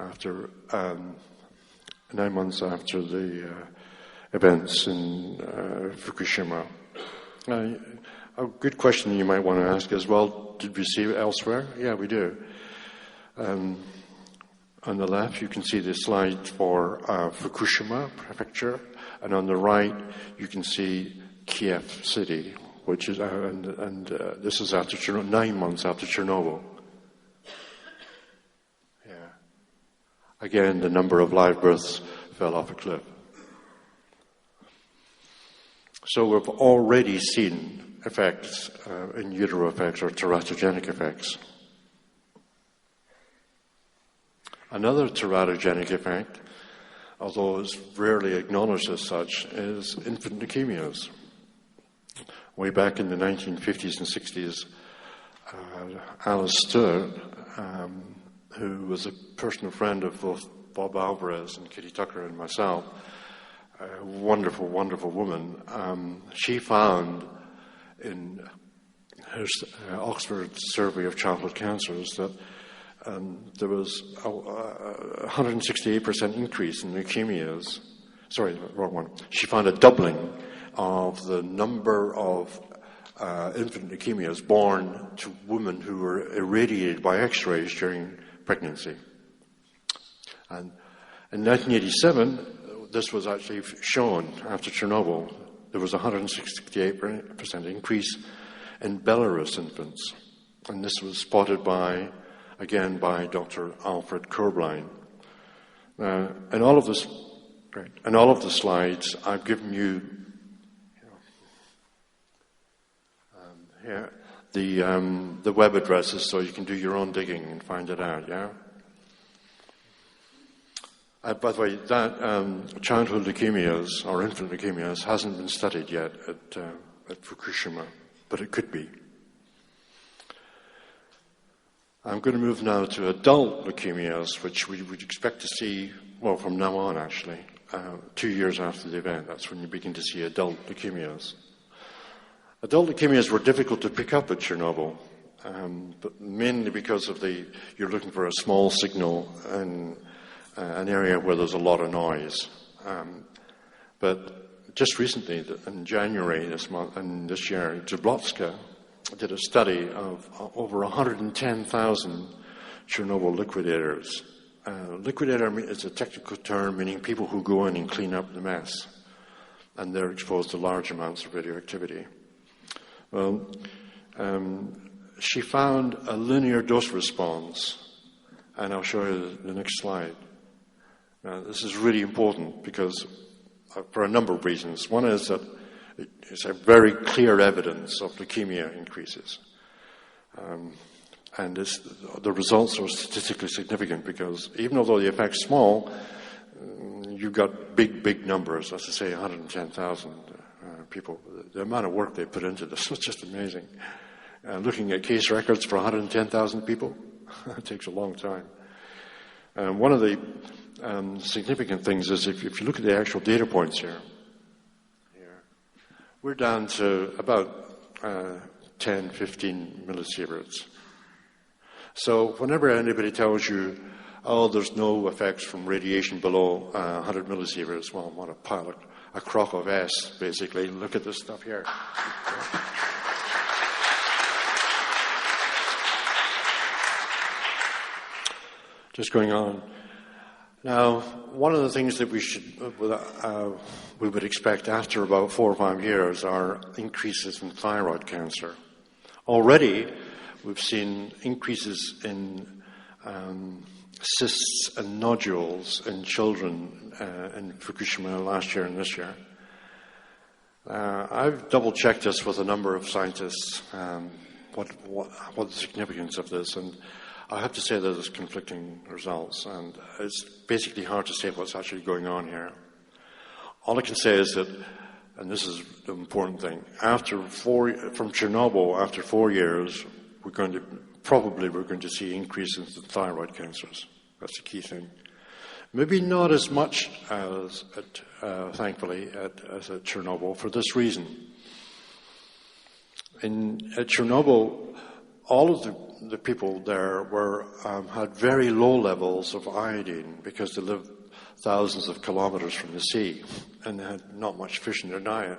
after 9 months after the events in Fukushima. A good question you might want to ask is, well, did we see it elsewhere? Yeah, we do. On the left, you can see the slide for Fukushima prefecture, and on the right, you can see Kiev city, which is, this is after 9 months after Chernobyl. Yeah. Again, the number of live births fell off a cliff. So we've already seen effects, in utero effects or teratogenic effects. Another teratogenic effect, although it's rarely acknowledged as such, is infant leukemias. Way back in the 1950s and 60s, Alice Stewart, who was a personal friend of both Bob Alvarez and Kitty Tucker and myself, a wonderful, wonderful woman, she found in her Oxford Survey of Childhood Cancers that there was a 168% increase in leukemias. Sorry, wrong one. She found a doubling of the number of infant leukemias born to women who were irradiated by X-rays during pregnancy. And in 1987, this was actually shown after Chernobyl. There was a 168% increase in Belarus infants. And this was spotted again by Dr. Alfred Körblein. In all of the slides, I've given you here the web addresses so you can do your own digging and find it out. Yeah. By the way, that childhood leukemias or infant leukemias hasn't been studied yet at Fukushima, but it could be. I'm going to move now to adult leukemias, which we would expect to see, well, from now on actually, 2 years after the event. That's when you begin to see adult leukemias. Adult leukemias were difficult to pick up at Chernobyl, but mainly because of you're looking for a small signal in an area where there's a lot of noise. But just recently, in January this year, Jablotska did a study of over 110,000 Chernobyl liquidators. Liquidator is a technical term meaning people who go in and clean up the mess, and they're exposed to large amounts of radioactivity. Well, she found a linear dose response, and I'll show you the next slide. Now, this is really important because for a number of reasons. One is that it's a very clear evidence of leukemia increases. And the results are statistically significant because even although the effect's small, you've got big numbers. As I say, 110,000 people. The amount of work they put into this was just amazing. Looking at case records for 110,000 people, it takes a long time. One of the significant things is if you look at the actual data points here, we're down to about 10, 15 millisieverts. So whenever anybody tells you, oh, there's no effects from radiation below 100 millisieverts, well, what a pile, a crock of S, basically. Look at this stuff here. Just going on. Now, one of the things that we would expect after about 4 or 5 years are increases in thyroid cancer. Already, we've seen increases in cysts and nodules in children in Fukushima last year and this year. I've double-checked this with a number of scientists, what the significance of this, and I have to say that there's conflicting results, and it's basically hard to say what's actually going on here. All I can say is that, and this is the important thing, from Chernobyl, after 4 years, we're going to see increases in thyroid cancers. That's the key thing. Maybe not as much as, thankfully, as at Chernobyl for this reason. At Chernobyl, all of the people there had very low levels of iodine because they lived thousands of kilometers from the sea and they had not much fish in their diet.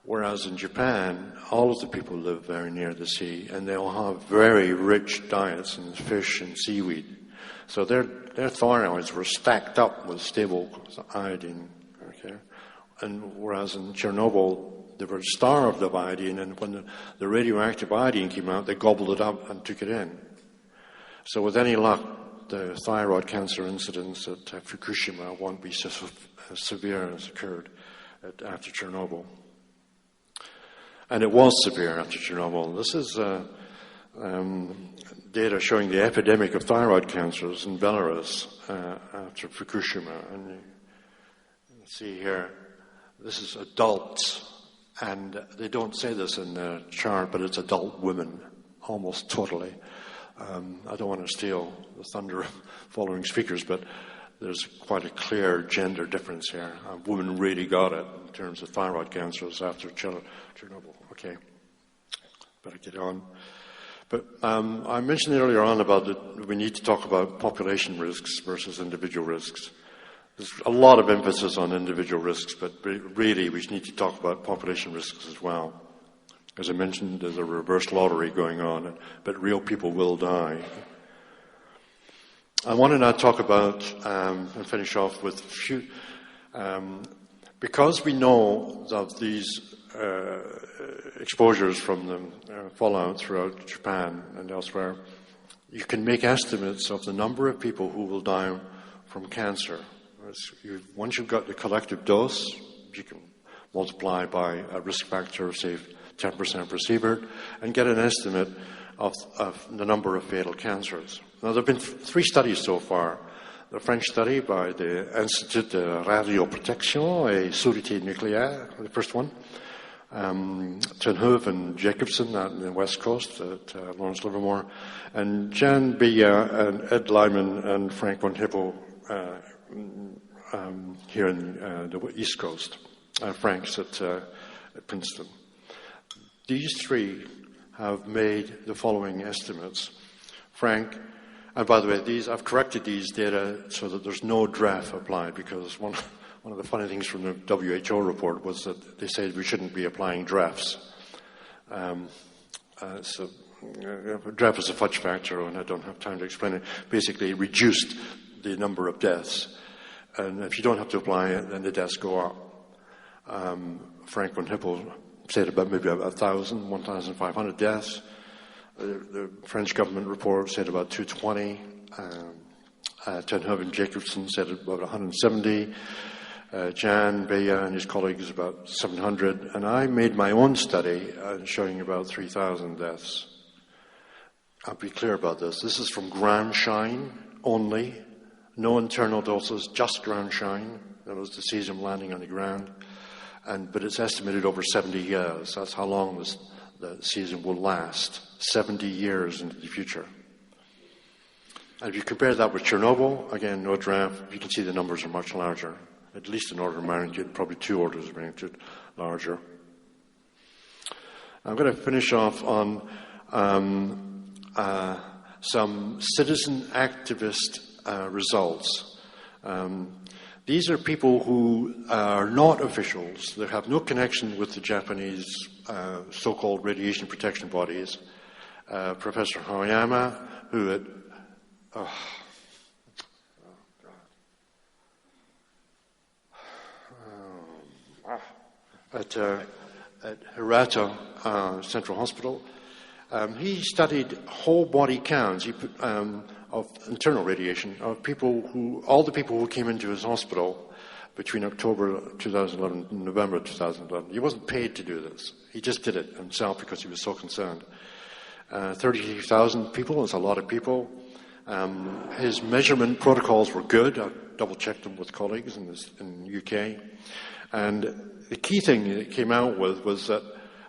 Whereas in Japan, all of the people live very near the sea and they'll have very rich diets in fish and seaweed. So their thyroids were stacked up with stable iodine. Okay? And whereas in Chernobyl, they were starved of iodine, and when the radioactive iodine came out, they gobbled it up and took it in. So with any luck, the thyroid cancer incidence at Fukushima won't be so severe as occurred after Chernobyl. And it was severe after Chernobyl. This is data showing the epidemic of thyroid cancers in Belarus after Fukushima. And you can see here, this is adults. And they don't say this in the chart, but it's adult women, almost totally. I don't want to steal the thunder of following speakers, but there's quite a clear gender difference here. Women really got it in terms of thyroid cancers after Chernobyl. Okay, better get on. But I mentioned earlier on about that we need to talk about population risks versus individual risks. There's a lot of emphasis on individual risks, but really we need to talk about population risks as well. As I mentioned, there's a reverse lottery going on, but real people will die. I want to now talk about, and finish off with a few, because we know of these exposures from the fallout throughout Japan and elsewhere, you can make estimates of the number of people who will die from cancer. Once you've got the collective dose, you can multiply by a risk factor of, say, 10% per sievert, and get an estimate of the number of fatal cancers. Now, there have been 3 studies so far. The French study by the Institut de Radioprotection et Sûreté Nucléaire, the first one. Tenhove and Jacobson on the West Coast at Lawrence Livermore. And Jan Bia and Ed Lyman and Frank von Hippel here in the East Coast. Frank's at Princeton. These 3 have made the following estimates. Frank, and by the way, I've corrected these data so that there's no DREF applied, because one of the funny things from the WHO report was that they said we shouldn't be applying DREFs. So DREF is a fudge factor, and I don't have time to explain it. Basically, it reduced the number of deaths. And if you don't have to apply it, then the deaths go up. Frank von Hippel said about maybe 1,500 deaths. The French government report said about 220. Tenhove and Jacobson said about 170. Jan Bea and his colleagues about 700. And I made my own study showing about 3,000 deaths. I'll be clear about this. This is from ground shine only. No internal doses, just ground shine. That was the cesium landing on the ground. But it's estimated over 70 years. That's how long the cesium will last. 70 years into the future. And if you compare that with Chernobyl, again, no draft, you can see the numbers are much larger. At least an order of magnitude, probably 2 orders of magnitude larger. I'm going to finish off on some citizen activist results. These are people who are not officials. They have no connection with the Japanese so-called radiation protection bodies. Professor Hoyama, who at Hirata Central Hospital, he studied whole body counts of internal radiation of all the people who came into his hospital between October 2011 and November 2011. He wasn't paid to do this. He just did it himself because he was so concerned. 33,000 people is a lot of people. His measurement protocols were good. I double-checked them with colleagues in the UK. And the key thing that came out with was that,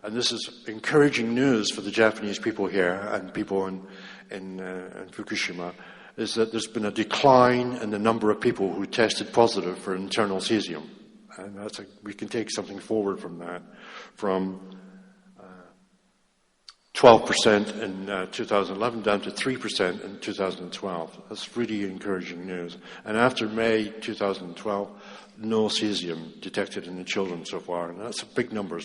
and this is encouraging news for the Japanese people here and people in Fukushima, is that there's been a decline in the number of people who tested positive for internal cesium. And we can take something forward from that. From 12% in 2011, down to 3% in 2012. That's really encouraging news. And after May 2012, no cesium detected in the children so far, and that's a big number,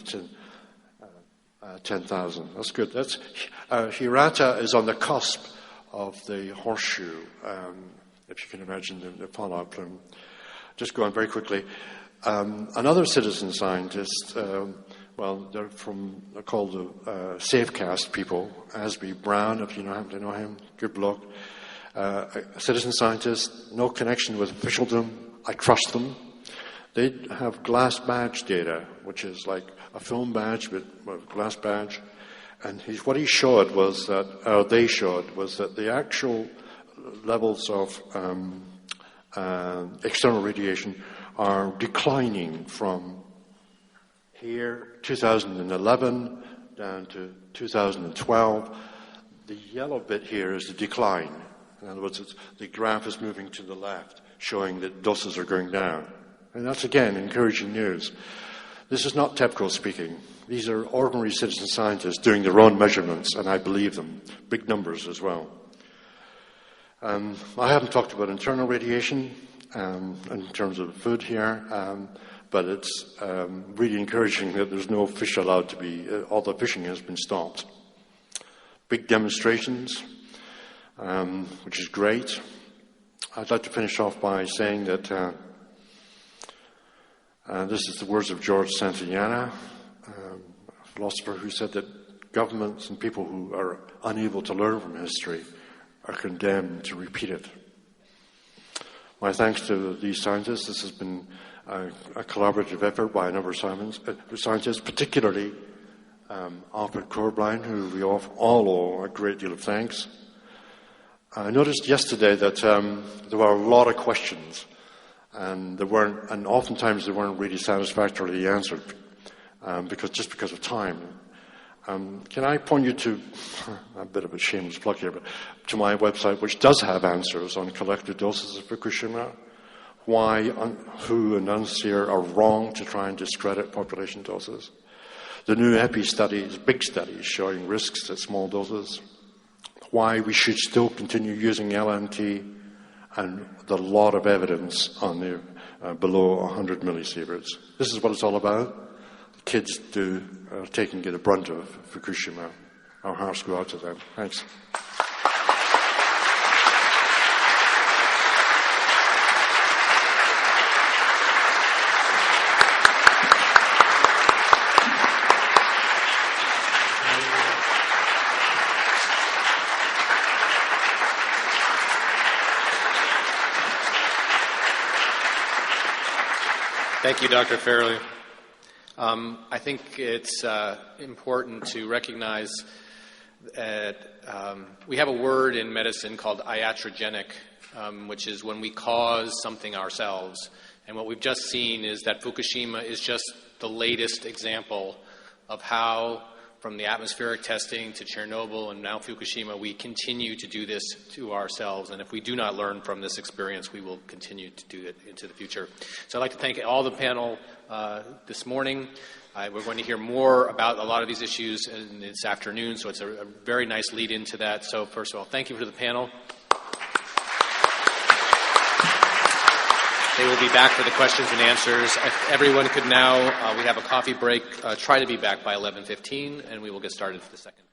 10,000. That's good. That's Hirata is on the cusp of the horseshoe, if you can imagine the fallout plume. Just going very quickly. Another citizen scientist, they're called the Safecast people, Asby Brown, if you know him, good bloke. A citizen scientist, no connection with officialdom. I trust them. They have glass badge data, which is like a film badge with a glass badge. And what they showed was that the actual levels of external radiation are declining from here, 2011, down to 2012. The yellow bit here is the decline. In other words, the graph is moving to the left, showing that doses are going down. And that's, again, encouraging news. This is not TEPCO speaking. These are ordinary citizen scientists doing their own measurements, and I believe them. Big numbers as well. I haven't talked about internal radiation in terms of food here, but it's really encouraging that there's no fish allowed to be, all the fishing has been stopped. Big demonstrations, which is great. I'd like to finish off by saying that this is the words of George Santayana, a philosopher who said that governments and people who are unable to learn from history are condemned to repeat it. My thanks to these scientists. This has been a collaborative effort by a number of scientists, particularly Alfred Corbline, who we all owe a great deal of thanks. I noticed yesterday that there were a lot of questions, and oftentimes they weren't really satisfactorily answered because of time. Can I point you to a bit of a shameless plug here, but to my website, which does have answers on collective doses of Fukushima, why WHO and UNSEER are wrong to try and discredit population doses, the new EPI studies, big studies showing risks at small doses, why we should still continue using LNT, and the lot of evidence on the below 100 millisieverts. This is what it's all about. The kids are taking the brunt of Fukushima. Our hearts go out to them. Thanks. Thank you, Dr. Fairlie. I think it's important to recognize that we have a word in medicine called iatrogenic, which is when we cause something ourselves. And what we've just seen is that Fukushima is just the latest example of how, from the atmospheric testing to Chernobyl and now Fukushima, we continue to do this to ourselves. And if we do not learn from this experience, we will continue to do it into the future. So I'd like to thank all the panel this morning. We're going to hear more about a lot of these issues this afternoon, so it's a very nice lead into that. So first of all, thank you to the panel. They will be back for the questions and answers. If everyone could now, we have a coffee break. Try to be back by 11:15, and we will get started for the second.